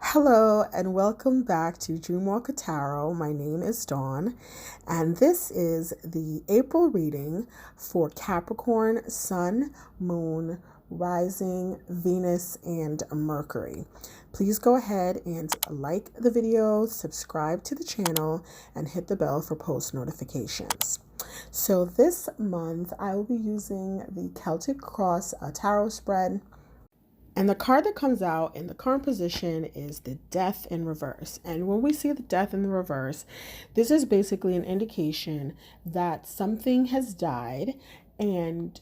Hello and welcome back to Dreamwalker Tarot. My name is Dawn, and this is the April reading for Capricorn, Sun, Moon, Rising, Venus, and Mercury. Please go ahead and like the video, subscribe to the channel, and hit the bell for post notifications. So this month I will be using the Celtic Cross Tarot spread. And the card that comes out in the current position is the Death in reverse. And when we see the Death in the reverse, this is basically an indication that something has died and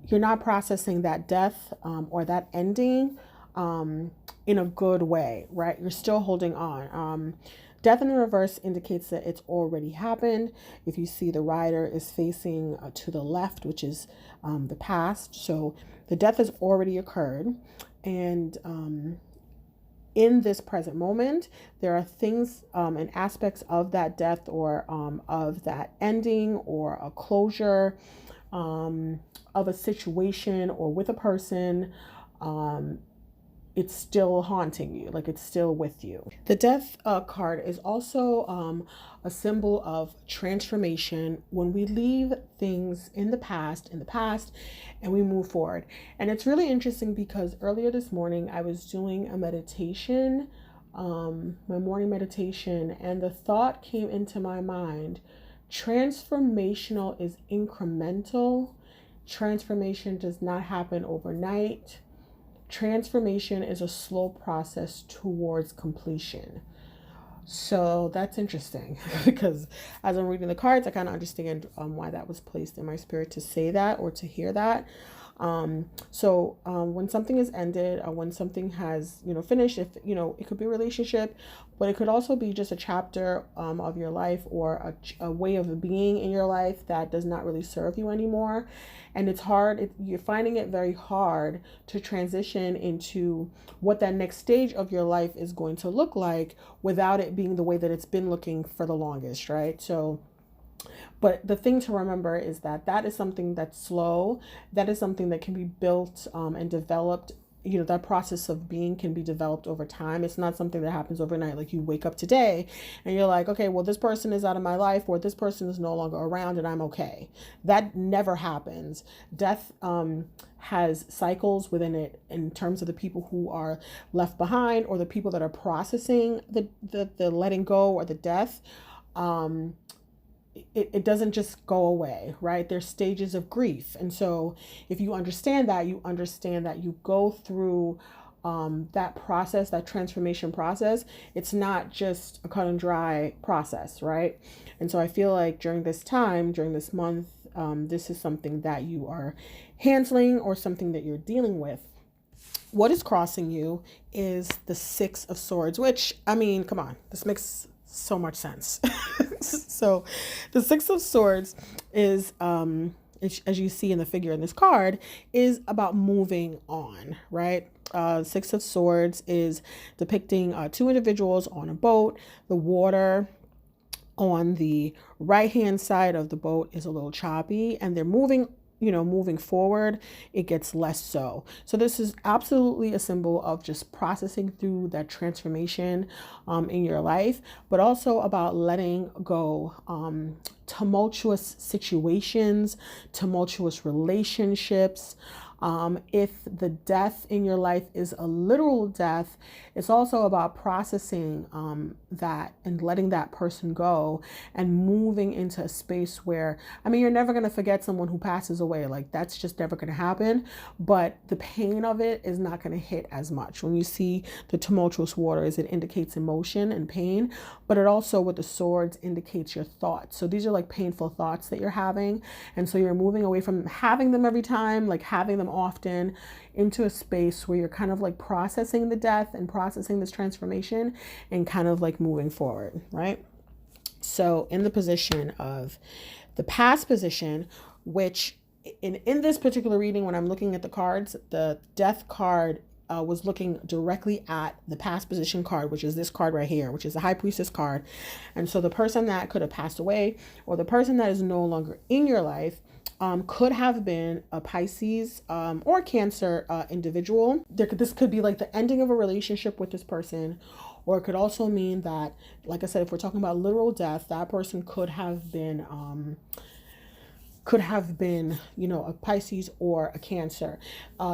you're not processing that death or that ending in a good way, right? You're still holding on. Death in the reverse indicates that it's already happened. If you see the rider is facing to the left, which is the past. So the death has already occurred. And in this present moment, there are things and aspects of that death or of that ending or a closure of a situation or with a person. It's still haunting you, like it's still with you. The death card is also a symbol of transformation when we leave things in the past, and we move forward. And it's really interesting because earlier this morning I was doing a meditation, my morning meditation, and the thought came into my mind: transformational is incremental. Transformation does not happen overnight. Transformation is a slow process towards completion. So that's interesting because as I'm reading the cards, I kind of understand why that was placed in my spirit to say that or to hear that. When something is ended or when something has, finished, if, it could be a relationship, but it could also be just a chapter of your life or a way of being in your life that does not really serve you anymore. And it's hard, you're finding it very hard to transition into what that next stage of your life is going to look like without it being the way that it's been looking for the longest, right? So, but the thing to remember is that that is something that's slow. That is something that can be built and developed. That process of being can be developed over time. It's not something that happens overnight. Like you wake up today and you're like, okay, well, this person is out of my life or this person is no longer around and I'm okay. That never happens. Death has cycles within it in terms of the people who are left behind or the people that are processing the letting go or the death. It doesn't just go away, right? There's stages of grief. And so if you understand that you go through that process, that transformation process. It's not just a cut and dry process, right? And so I feel like during this time, during this month, this is something that you are handling or something that you're dealing with. What is crossing you is the Six of Swords, which, I mean, come on, this makes so much sense. So the Six of Swords is, as you see in the figure in this card, is about moving on, right? Six of Swords is depicting two individuals on a boat. The water on the right-hand side of the boat is a little choppy and they're moving forward, it gets less so. So this is absolutely a symbol of just processing through that transformation in your life, but also about letting go tumultuous situations, tumultuous relationships. If the death in your life is a literal death, it's also about processing that and letting that person go and moving into a space where, I mean, you're never going to forget someone who passes away. Like that's just never going to happen. But the pain of it is not going to hit as much. When you see the tumultuous waters, it indicates emotion and pain, but it also with the swords indicates your thoughts. So these are like painful thoughts that you're having. And so you're moving away from having them every time, like having them often, into a space where you're kind of like processing the death and processing this transformation and kind of like moving forward, right? So in the position of the past position, which in this particular reading, when I'm looking at the cards, the death card was looking directly at the past position card, which is this card right here, which is the High Priestess card. And so the person that could have passed away or the person that is no longer in your life could have been a Pisces or Cancer individual. This could be like the ending of a relationship with this person, or it could also mean that, like I said, if we're talking about literal death, that person could have been, a Pisces or a Cancer.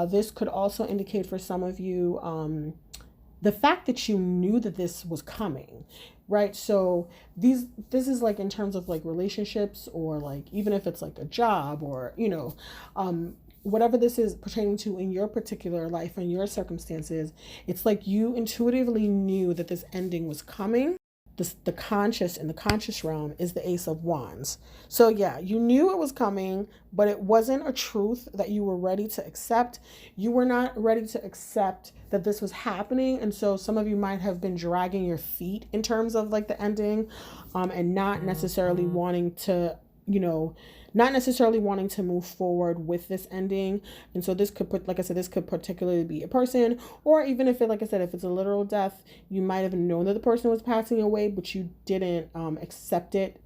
This could also indicate for some of you the fact that you knew that this was coming, right? So this is like in terms of like relationships, or like even if it's like a job, or whatever this is pertaining to in your particular life and your circumstances. It's like you intuitively knew that this ending was coming. The conscious, in the conscious realm, is the Ace of Wands. So yeah, you knew it was coming, but it wasn't a truth that you were ready to accept. You were not ready to accept that this was happening. And so some of you might have been dragging your feet in terms of like the ending, and not necessarily wanting to, not necessarily wanting to move forward with this ending. And so this could put, like I said, this could particularly be a person, or even if it, like I said, if it's a literal death, you might have known that the person was passing away, but you didn't accept it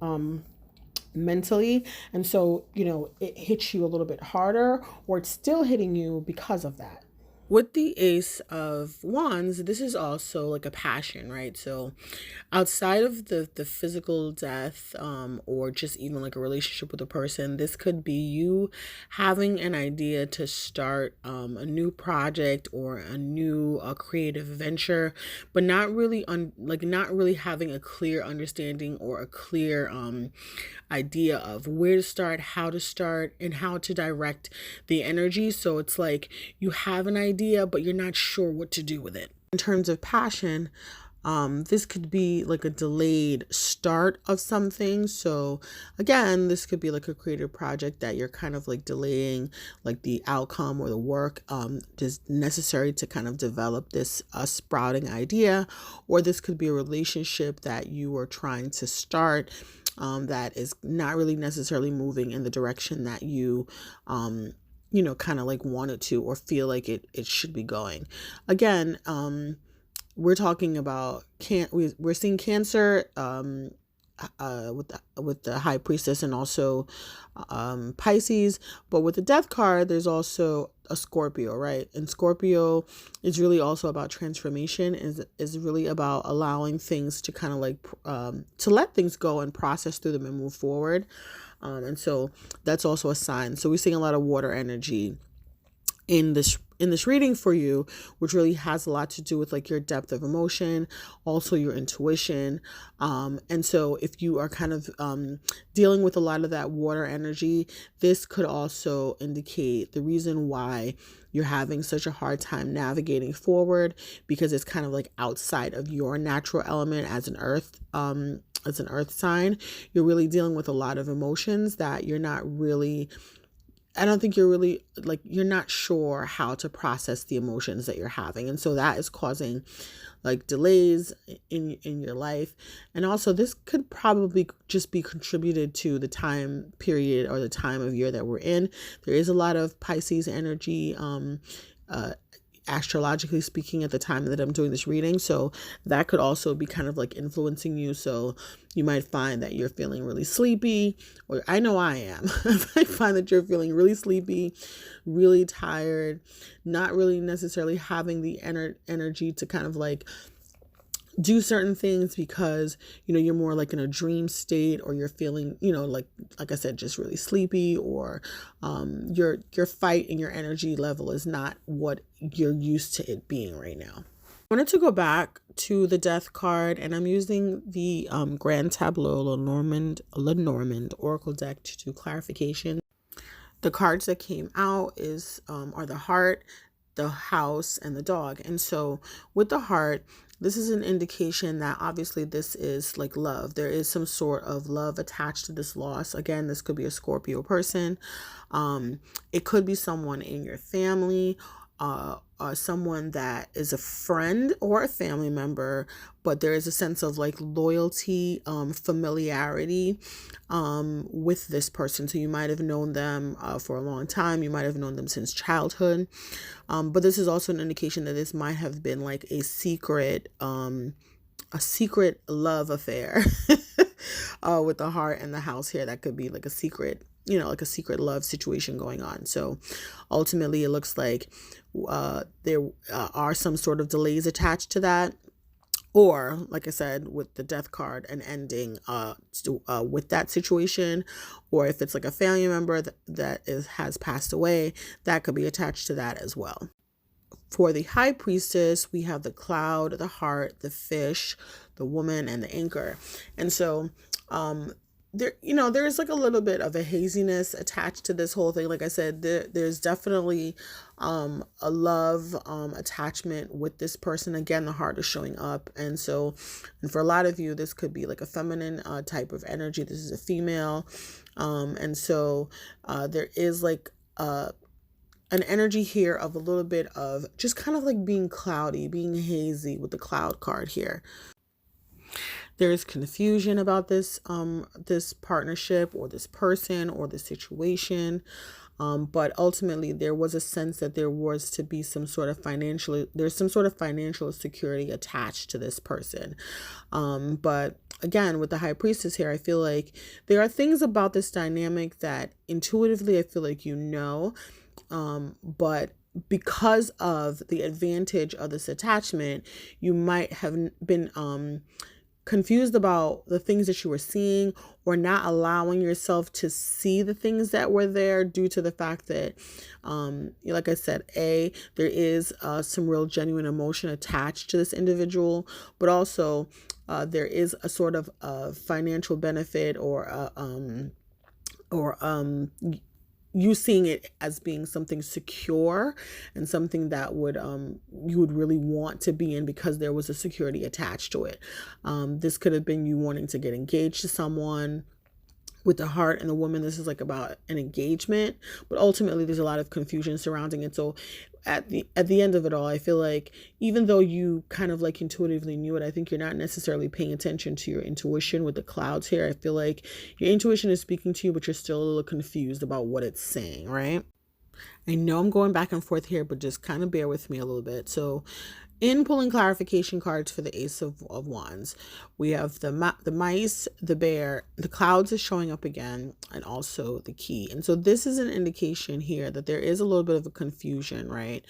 mentally. And so, it hits you a little bit harder, or it's still hitting you because of that. With the Ace of Wands, this is also like a passion, right? So outside of the physical death, or just even like a relationship with a person, this could be you having an idea to start a new project or a new creative venture, but not really not really having a clear understanding or a clear idea of where to start, how to start, and how to direct the energy. So it's like you have an idea, but you're not sure what to do with it. In terms of passion, this could be like a delayed start of something. So again, this could be like a creative project that you're kind of like delaying, like the outcome or the work just necessary to kind of develop this sprouting idea. Or this could be a relationship that you are trying to start that is not really necessarily moving in the direction that you kind of like wanted to, or feel like it should be going. Again, we're talking about we're seeing Cancer with the High Priestess, and also Pisces. But with the Death card, there's also a Scorpio, right? And Scorpio is really also about transformation, is really about allowing things to kind of like to let things go and process through them and move forward. And so that's also a sign. So we're seeing a lot of water energy in this reading for you, which really has a lot to do with like your depth of emotion, also your intuition. And so if you are kind of dealing with a lot of that water energy, this could also indicate the reason why you're having such a hard time navigating forward, because it's kind of like outside of your natural element as an earth sign. You're really dealing with a lot of emotions that you're not really, I don't think you're really you're not sure how to process the emotions that you're having. And so that is causing like delays in your life. And also this could probably just be contributed to the time period or the time of year that we're in. There is a lot of Pisces energy, astrologically speaking, at the time that I'm doing this reading. So that could also be kind of like influencing you. So you might find that you're feeling really sleepy, or I know I am. I find that you're feeling really sleepy, really tired, not really necessarily having the energy to kind of like do certain things, because you're more like in a dream state, or you're feeling like I said, just really sleepy, or your fight and your energy level is not what you're used to it being right now. I wanted to go back to the Death card, and I'm using the Grand Tableau Lenormand Oracle deck to do clarification. The cards that came out are the Heart, the House, and the Dog. And so with the Heart, this is an indication that obviously this is like love. There is some sort of love attached to this loss. Again, this could be a Scorpio person. It could be someone in your family, someone that is a friend or a family member, but there is a sense of like loyalty, familiarity with this person. So you might have known them for a long time. You might have known them since childhood. But this is also an indication that this might have been like a secret love affair with the Heart and the House here. That could be like a secret like a secret love situation going on. So ultimately it looks like there are some sort of delays attached to that, or like I said, with the death card, an ending with that situation. Or if it's like a family member has passed away, that could be attached to that as well. For the high priestess, we have the cloud, the heart, the fish, the woman, and the anchor. And so there's like a little bit of a haziness attached to this whole thing. Like I said, there's definitely a love attachment with this person. Again, the heart is showing up. And for a lot of you, this could be like a feminine type of energy. This is a female. There is like an energy here of a little bit of just kind of like being cloudy, being hazy with the cloud card here. There is confusion about this partnership or this person or the situation. But ultimately there was a sense that there was to be some sort of financial security attached to this person. But again, with the high priestess here, I feel like there are things about this dynamic that intuitively I feel like but because of the advantage of this attachment, you might have been confused about the things that you were seeing, or not allowing yourself to see the things that were there due to the fact that, like I said, there is some real genuine emotion attached to this individual, but also there is a sort of financial benefit or you seeing it as being something secure and something that you would really want to be in because there was a security attached to it. This could have been you wanting to get engaged to someone. With the heart and the woman, this is like about an engagement, but ultimately there's a lot of confusion surrounding it. So at the end of it all, I feel like even though you kind of like intuitively knew it, I think you're not necessarily paying attention to your intuition with the clouds here. I feel like your intuition is speaking to you, but you're still a little confused about what it's saying, right? I know I'm going back and forth here, but just kind of bear with me a little bit. So in pulling clarification cards for the Ace of Wands, we have the mice, the bear, the clouds is showing up again, and also the key. And so this is an indication here that there is a little bit of a confusion, right?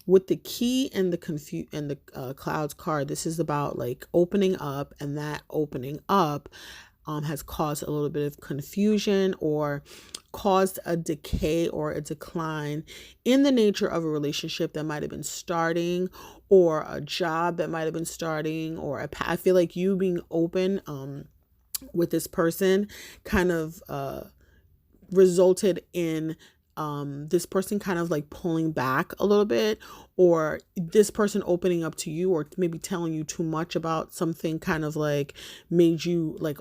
With the key and the clouds card, this is about like opening up, and that opening up has caused a little bit of confusion or caused a decay or a decline in the nature of a relationship that might have been starting, or a job that might have been starting, or I feel like you being open with this person kind of resulted in this person kind of like pulling back a little bit, or this person opening up to you, or maybe telling you too much about something, kind of like made you like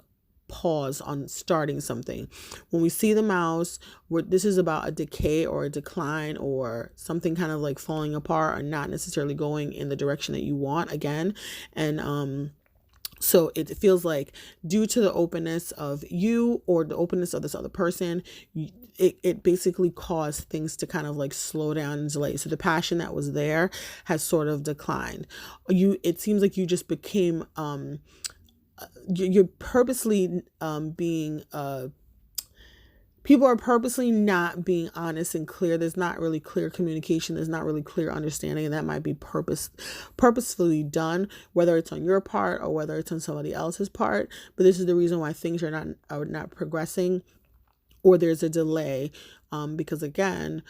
pause on starting something. When we see the mouse, this is about a decay or a decline, or something kind of like falling apart or not necessarily going in the direction that you want again. And so it feels like due to the openness of you or the openness of this other person, it basically caused things to kind of like slow down and delay. So the passion that was there has sort of declined. It seems like you just became you're purposely being people are purposely not being honest and clear. There's not really clear communication. There's not really clear understanding, and that might be purposefully done, whether it's on your part or whether it's on somebody else's part. But this is the reason why things are not progressing, or there's a delay, because again,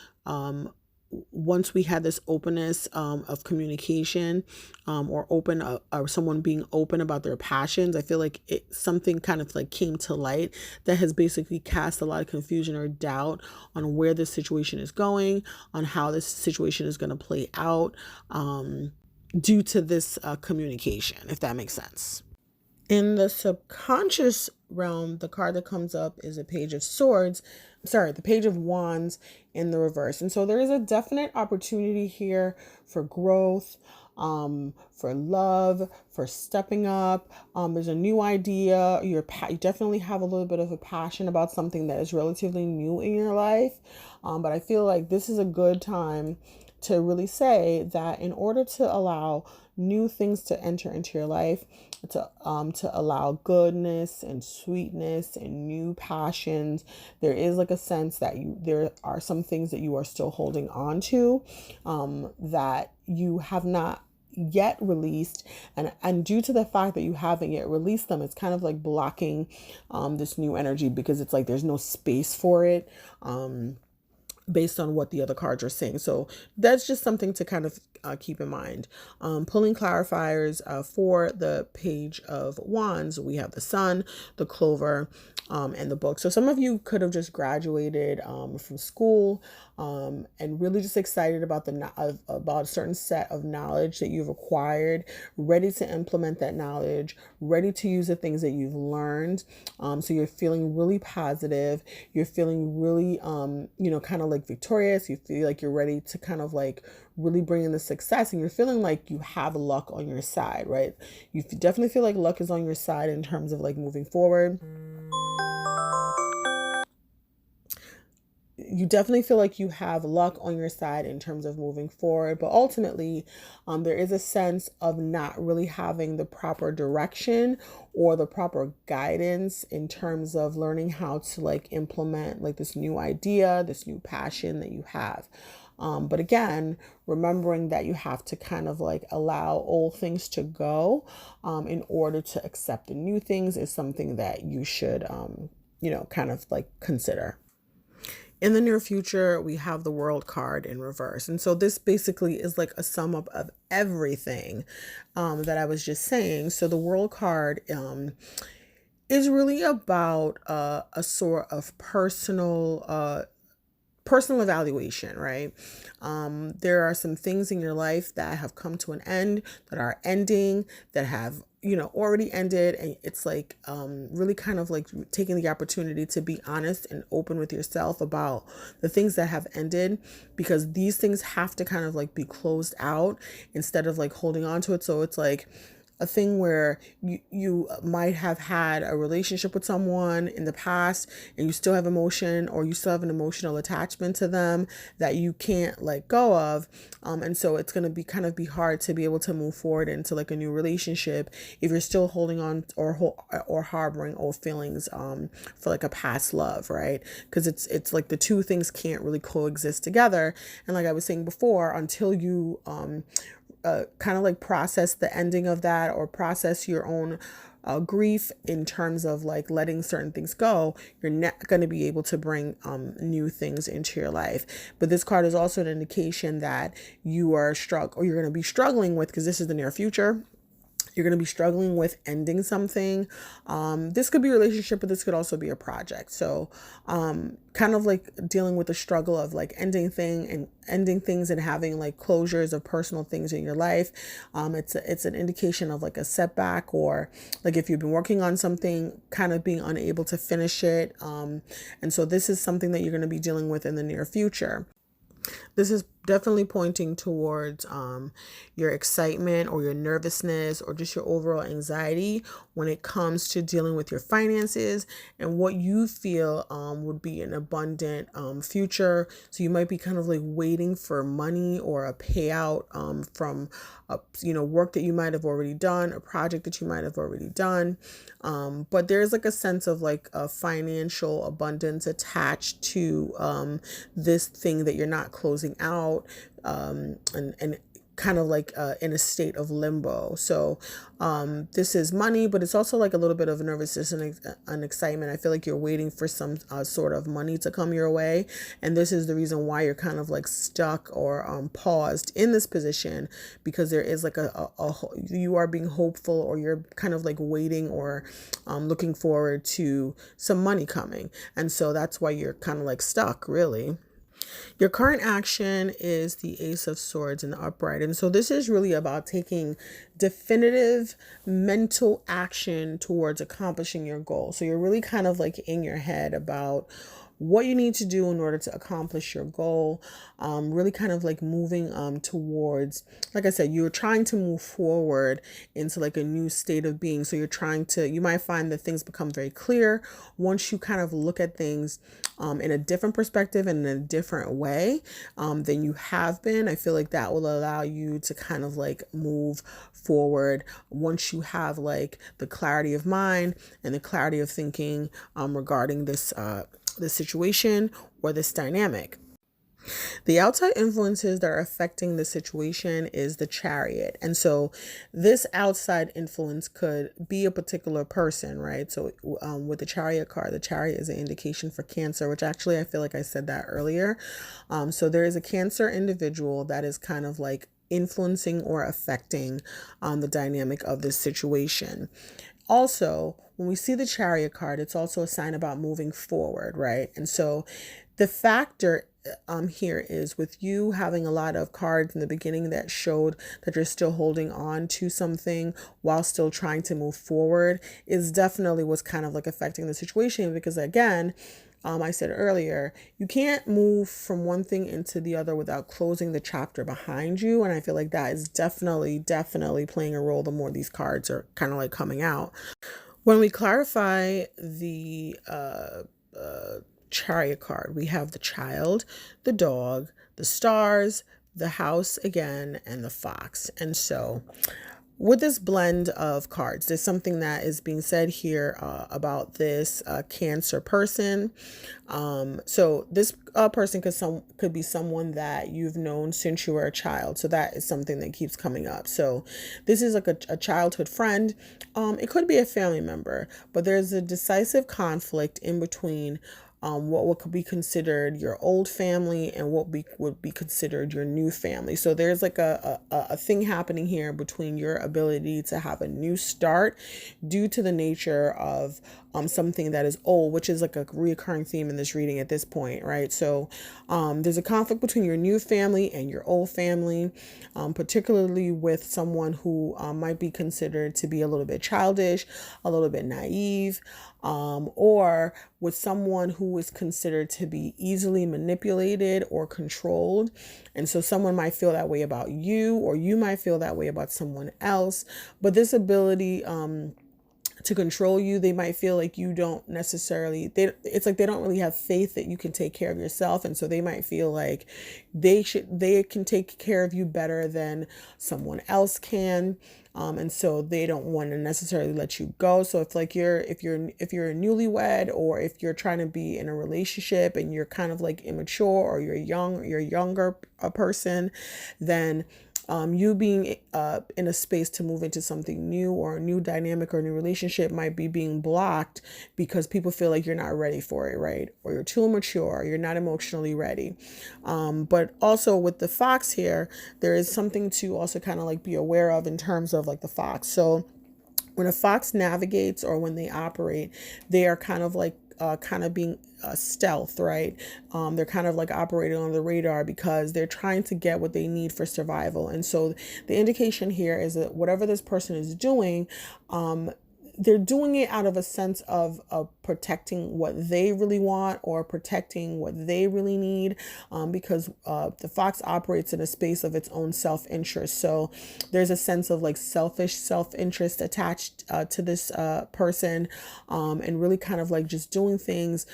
once we had this openness of communication, or someone being open about their passions, I feel like something kind of like came to light that has basically cast a lot of confusion or doubt on where this situation is going, on how this situation is going to play out, due to this communication, if that makes sense. In the subconscious realm, the card that comes up is a Page of Swords. The Page of Wands in the reverse. And so there is a definite opportunity here for growth, for love, for stepping up. There's a new idea. You definitely have a little bit of a passion about something that is relatively new in your life. But I feel like this is a good time to really say that in order to allow new things to enter into your life, to allow goodness and sweetness and new passions, there is like a sense that there are some things that you are still holding on to, that you have not yet released, and due to the fact that you haven't yet released them, it's kind of like blocking this new energy, because it's like there's no space for it, based on what the other cards are saying. So that's just something to kind of keep in mind. Pulling clarifiers for the Page of Wands, we have the Sun, the Clover, and the Book. So some of you could have just graduated from school, and really just excited about about a certain set of knowledge that you've acquired, ready to implement that knowledge, ready to use the things that you've learned. So you're feeling really positive. You're feeling really, kind of like victorious. You feel like you're ready to kind of like really bring in the success, and you're feeling like you have luck on your side, right? You definitely feel like luck is on your side in terms of like moving forward. You definitely feel like you have luck on your side in terms of moving forward, but ultimately, there is a sense of not really having the proper direction or the proper guidance in terms of learning how to like implement like this new idea, this new passion that you have. But again, remembering that you have to kind of like allow old things to go, in order to accept the new things, is something that you should, kind of like consider. In the near future, we have the World card in reverse. And so this basically is like a sum up of everything that I was just saying. So the World card is really about a sort of personal evaluation, right? There are some things in your life that have come to an end, that are ending, that have, already ended. And it's like really kind of like taking the opportunity to be honest and open with yourself about the things that have ended, because these things have to kind of like be closed out instead of like holding on to it. So it's like a thing where you might have had a relationship with someone in the past, and you still have emotion, or you still have an emotional attachment to them that you can't let go of. And so it's going to be hard to be able to move forward into like a new relationship if you're still holding on or harboring old feelings for like a past love, right? Because it's like the two things can't really coexist together. And like I was saying before, until you kind of like process the ending of that, or process your own grief in terms of like letting certain things go, you're not going to be able to bring new things into your life. But this card is also an indication that you are you're going to be struggling with, because this is the near future. You're going to be struggling with ending something. This could be a relationship, but this could also be a project. So kind of like dealing with the struggle of like ending things and having like closures of personal things in your life. It's an indication of like a setback, or like if you've been working on something, kind of being unable to finish it. And so this is something that you're going to be dealing with in the near future. This is definitely pointing towards your excitement or your nervousness or just your overall anxiety when it comes to dealing with your finances and what you feel would be an abundant future. So you might be kind of like waiting for money or a payout from work that you might have already done, a project that you might have already done. But there's like a sense of like a financial abundance attached to this thing that you're not closing out, and kind of like in a state of limbo. So this is money, but it's also like a little bit of nervousness and excitement. I feel like you're waiting for some sort of money to come your way. And this is the reason why you're kind of like stuck or paused in this position, because there is like you are being hopeful, or you're kind of like waiting or looking forward to some money coming. And so that's why you're kind of like stuck, really. Your current action is the Ace of Swords in the upright. And so this is really about taking definitive mental action towards accomplishing your goal. So you're really kind of like in your head about what you need to do in order to accomplish your goal. Really kind of like moving towards, like I said, you're trying to move forward into like a new state of being. So you might find that things become very clear once you kind of look at things in a different perspective and in a different way than you have been. I feel like that will allow you to kind of like move forward once you have like the clarity of mind and the clarity of thinking regarding this situation or this dynamic. The outside influences that are affecting the situation is the Chariot. And so this outside influence could be a particular person, right? So with the Chariot card, the Chariot is an indication for Cancer, which actually I feel like I said that earlier. So there is a Cancer individual that is kind of like influencing or affecting the dynamic of this situation. Also, when we see the Chariot card, it's also a sign about moving forward, right? And so the factor here is with you having a lot of cards in the beginning that showed that you're still holding on to something while still trying to move forward is definitely what's kind of like affecting the situation, because again, I said earlier, you can't move from one thing into the other without closing the chapter behind you. And I feel like that is definitely playing a role the more these cards are kind of like coming out. When we clarify the Chariot card, we have the Child, the Dog, the Stars, the House again, and the Fox. And so with this blend of cards, there's something that is being said here about this Cancer person. So this person could be someone that you've known since you were a child. So that is something that keeps coming up. So this is like a childhood friend. It could be a family member, but there's a decisive conflict in between what would be considered your old family and what would be considered your new family. So there's like a thing happening here between your ability to have a new start due to the nature of something that is old, which is like a reoccurring theme in this reading at this point, right? So there's a conflict between your new family and your old family, particularly with someone who might be considered to be a little bit childish, a little bit naive, or with someone who is considered to be easily manipulated or controlled. And so someone might feel that way about you, or you might feel that way about someone else. But this ability to control you, they might feel like you don't necessarily, it's like they don't really have faith that you can take care of yourself. And so they might feel like they can take care of you better than someone else can. And so they don't want to necessarily let you go. So if you're a newlywed, or if you're trying to be in a relationship and you're kind of like immature, or you're younger person, then you being in a space to move into something new, or a new dynamic or a new relationship, might be being blocked because people feel like you're not ready for it, right? Or you're too immature, or you're not emotionally ready. But also with the Fox here, there is something to also kind of like be aware of in terms of like the Fox. So when a fox navigates, or when they operate, they are kind of like being stealth, right? They're kind of like operating on the radar because they're trying to get what they need for survival. And so the indication here is that whatever this person is doing, they're doing it out of a sense of protecting what they really want, or protecting what they really need, because the fox operates in a space of its own self-interest. So there's a sense of like selfish self-interest attached to this person, and really kind of like just doing things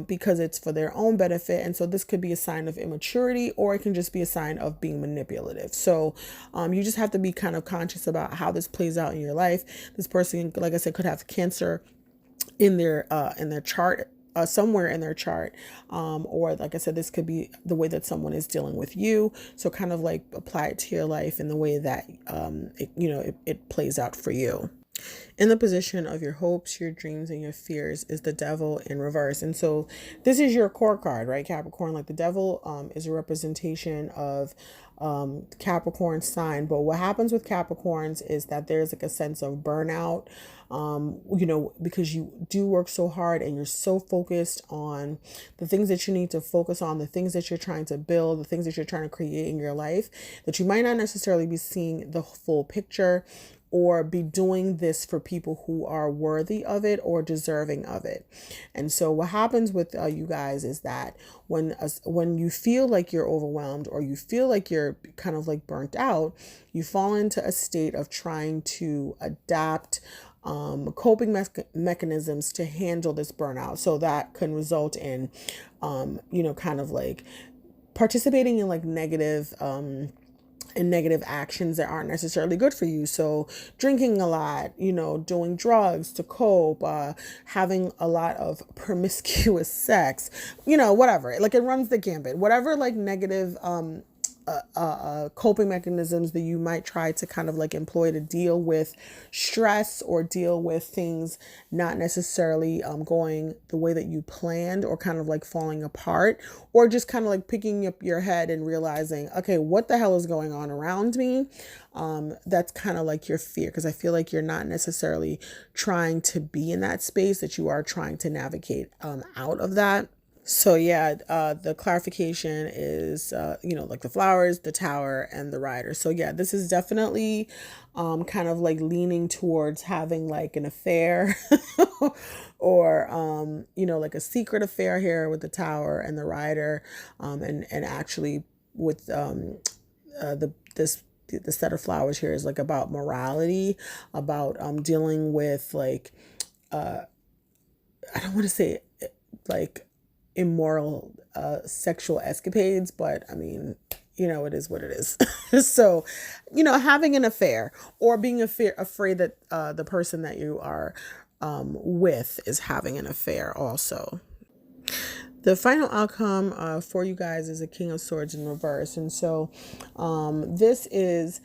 because it's for their own benefit. And so this could be a sign of immaturity, or it can just be a sign of being manipulative. So you just have to be kind of conscious about how this plays out in your life. This person, like I said, could have Cancer in their chart, somewhere in their chart, or like I said, this could be the way that someone is dealing with you. So kind of like apply it to your life in the way that it plays out for you. In the position of your hopes, your dreams, and your fears is the Devil in reverse. And so this is your core card, right, Capricorn? Like the Devil is a representation of Capricorn sign. But what happens with Capricorns is that there's like a sense of burnout, because you do work so hard and you're so focused on the things that you need to focus on, the things that you're trying to build, the things that you're trying to create in your life, that you might not necessarily be seeing the full picture, or be doing this for people who are worthy of it or deserving of it. And so what happens with you guys is that when you feel like you're overwhelmed or you feel like you're kind of like burnt out, you fall into a state of trying to adapt coping mechanisms to handle this burnout. So that can result in, kind of like participating in like negative actions that aren't necessarily good for you. So drinking a lot, doing drugs to cope, having a lot of promiscuous sex, whatever. Like it runs the gambit. Whatever like negative coping mechanisms that you might try to kind of like employ to deal with stress or deal with things not necessarily going the way that you planned, or kind of like falling apart, or just kind of like picking up your head and realizing, okay, what the hell is going on around me? That's kind of like your fear, because I feel like you're not necessarily trying to be in that space, that you are trying to navigate out of that. So yeah, the clarification is, like the flowers, the tower, and the rider. So yeah, this is definitely kind of like leaning towards having like an affair or, like a secret affair here with the tower and the rider, and actually with the set of flowers here is like about morality, about dealing with like, I don't want to say like immoral sexual escapades, but I mean, it is what it is. So, having an affair or being afraid that the person that you are with is having an affair also. The final outcome for you guys is a King of Swords in reverse. And so this is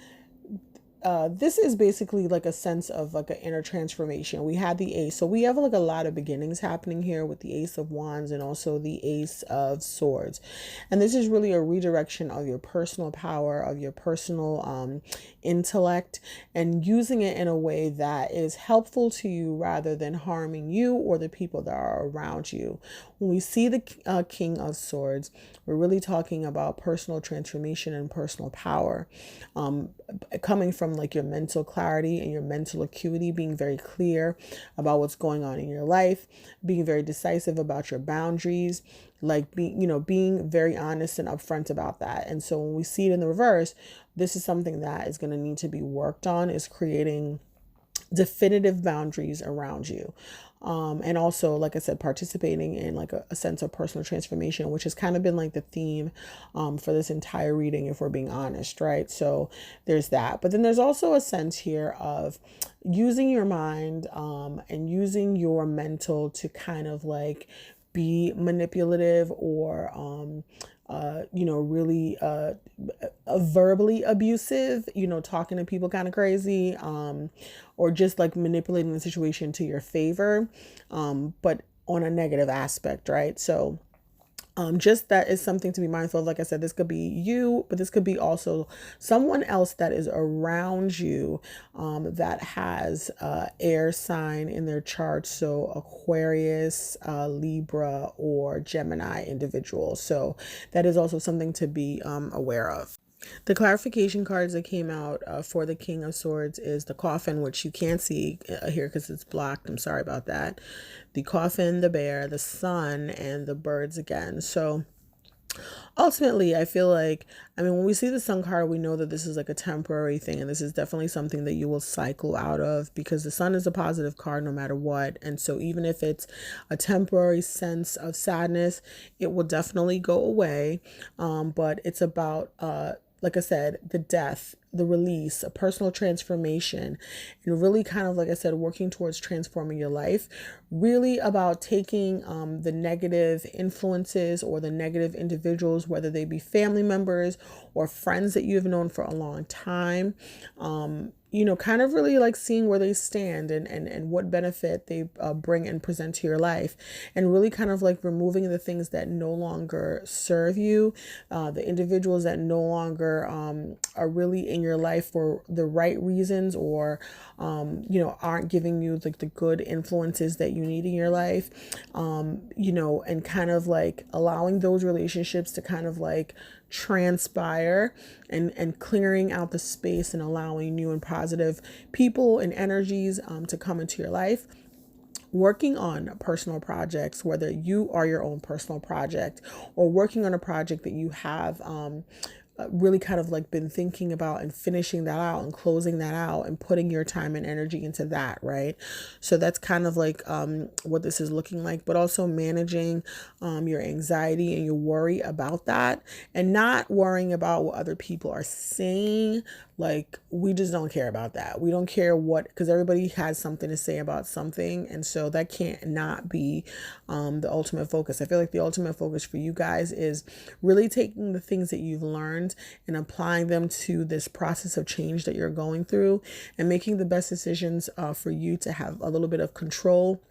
basically like a sense of like an inner transformation. We had the Ace. So we have like a lot of beginnings happening here with the Ace of Wands and also the Ace of Swords. And this is really a redirection of your personal power, of your personal intellect, and using it in a way that is helpful to you rather than harming you or the people that are around you. When we see the King of Swords, we're really talking about personal transformation and personal power, coming from like your mental clarity and your mental acuity, being very clear about what's going on in your life, being very decisive about your boundaries, like being very honest and upfront about that. And so when we see it in the reverse, this is something that is going to need to be worked on, is creating definitive boundaries around you. And also, like I said, participating in like a sense of personal transformation, which has kind of been like the theme for this entire reading, if we're being honest, right? So there's that. But then there's also a sense here of using your mind and using your mental to kind of like be manipulative or really verbally abusive, talking to people kind of crazy, or just like manipulating the situation to your favor, but on a negative aspect, right? So just that is something to be mindful of. Like I said, this could be you, but this could be also someone else that is around you that has air sign in their chart. So Aquarius, Libra, or Gemini individual. So that is also something to be aware of. The clarification cards that came out for the King of Swords is the coffin, which you can't see here because it's blocked. I'm sorry about that. The coffin, the bear, the sun, and the birds again. So ultimately, I feel like, when we see the sun card, we know that this is like a temporary thing, and this is definitely something that you will cycle out of, because the sun is a positive card no matter what. And so even if it's a temporary sense of sadness, it will definitely go away. But it's about, like I said, the death, the release, a personal transformation, and really kind of, like I said, working towards transforming your life, really about taking the negative influences or the negative individuals, whether they be family members or friends that you have known for a long time, kind of really like seeing where they stand and what benefit they bring and present to your life, and really kind of like removing the things that no longer serve you, the individuals that no longer are really in your life for the right reasons, or aren't giving you like the good influences that you need in your life, and kind of like allowing those relationships to kind of like transpire, and clearing out the space and allowing new and positive people and energies to come into your life. Working on personal projects, whether you are your own personal project or working on a project that you have really kind of like been thinking about, and finishing that out and closing that out and putting your time and energy into that, right? So that's kind of like what this is looking like, but also managing your anxiety and your worry about that, and not worrying about what other people are saying. Like, we just don't care about that. We don't care what, because everybody has something to say about something. And so that can't not be the ultimate focus. I feel like the ultimate focus for you guys is really taking the things that you've learned and applying them to this process of change that you're going through, and making the best decisions for you to have a little bit of control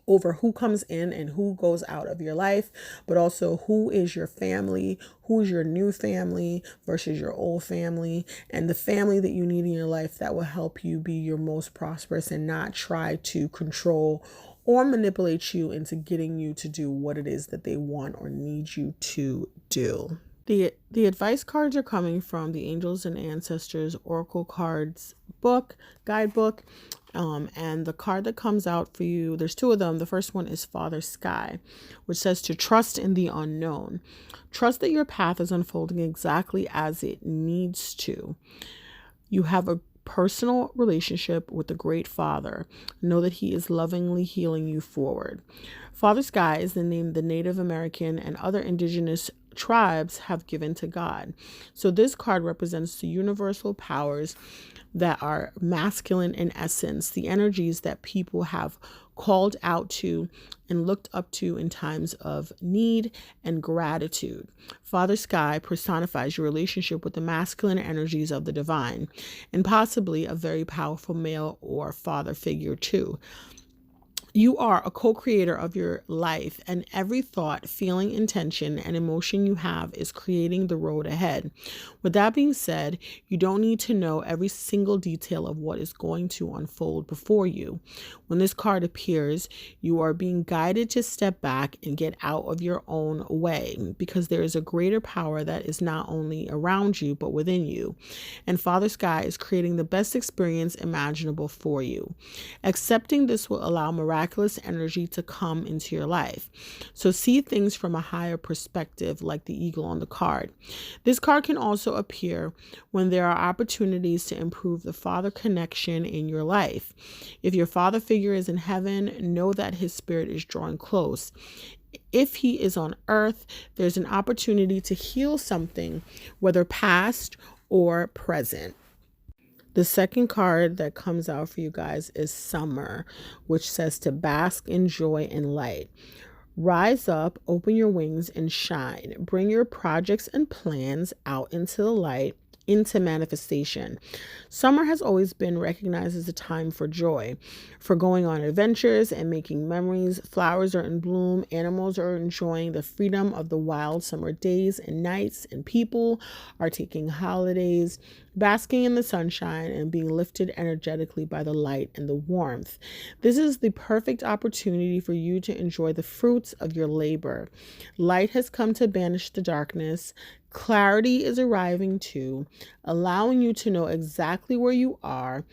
over who comes in and who goes out of your life, but also who is your family, who's your new family versus your old family, and the family that you need in your life that will help you be your most prosperous, and not try to control or manipulate you into getting you to do what it is that they want or need you to do. The advice cards are coming from the Angels and Ancestors Oracle Cards guidebook. And the card that comes out for you, there's two of them. The first one is Father Sky, which says to trust in the unknown. Trust that your path is unfolding exactly as it needs to. You have a personal relationship with the Great Father. Know that he is lovingly healing you forward. Father Sky is the name the Native American and other indigenous tribes have given to God. So this card represents the universal powers that are masculine in essence, the energies that people have called out to and looked up to in times of need and gratitude. Father Sky personifies your relationship with the masculine energies of the divine, and possibly a very powerful male or father figure too. You are a co-creator of your life, and every thought, feeling, intention, and emotion you have is creating the road ahead. With that being said, you don't need to know every single detail of what is going to unfold before you. When this card appears, you are being guided to step back and get out of your own way, because there is a greater power that is not only around you, but within you. And Father Sky is creating the best experience imaginable for you. Accepting this will allow miraculous energy to come into your life. So see things from a higher perspective, like the eagle on the card. This card can also appear when there are opportunities to improve the father connection in your life. If your father figure is in heaven, know that his spirit is drawing close. If he is on earth, there's an opportunity to heal something, whether past or present. The second card that comes out for you guys is Summer, which says to bask in joy and light. Rise up, open your wings, and shine. Bring your projects and plans out into the light, into manifestation. Summer has always been recognized as a time for joy, for going on adventures and making memories. Flowers are in bloom, animals are enjoying the freedom of the wild summer days and nights, and people are taking holidays, basking in the sunshine and being lifted energetically by the light and the warmth. This is the perfect opportunity for you to enjoy the fruits of your labor. Light has come to banish the darkness. Clarity is arriving too, allowing you to know exactly where you are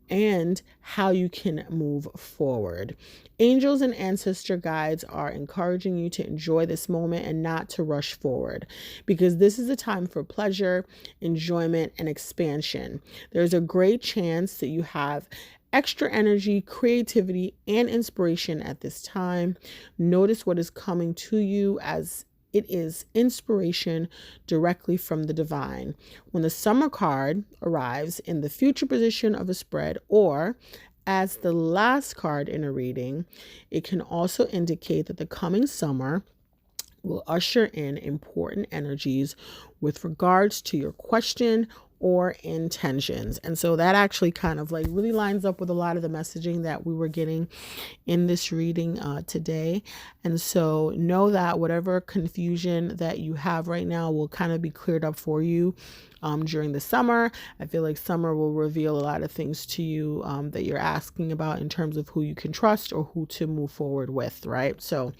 and how you can move forward. Angels and ancestor guides are encouraging you to enjoy this moment and not to rush forward, because this is a time for pleasure, enjoyment, and expansion. There's a great chance that you have extra energy, creativity, and inspiration at this time. Notice what is coming to you, as it is inspiration directly from the divine. When the Summer card arrives in the future position of a spread, or as the last card in a reading, it can also indicate that the coming summer will usher in important energies with regards to your question or intentions. And so that actually kind of like really lines up with a lot of the messaging that we were getting in this reading today. And so know that whatever confusion that you have right now will kind of be cleared up for you during the summer. I feel like summer will reveal a lot of things to you that you're asking about in terms of who you can trust or who to move forward with, right? So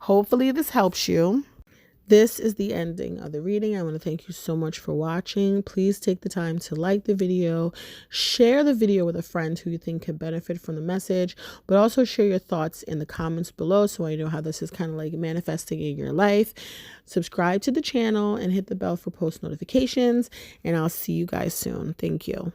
hopefully this helps you. This is the ending of the reading. I want to thank you so much for watching. Please take the time to like the video, share the video with a friend who you think could benefit from the message, but also share your thoughts in the comments below so I know how this is kind of like manifesting in your life. Subscribe to the channel and hit the bell for post notifications, and I'll see you guys soon. Thank you.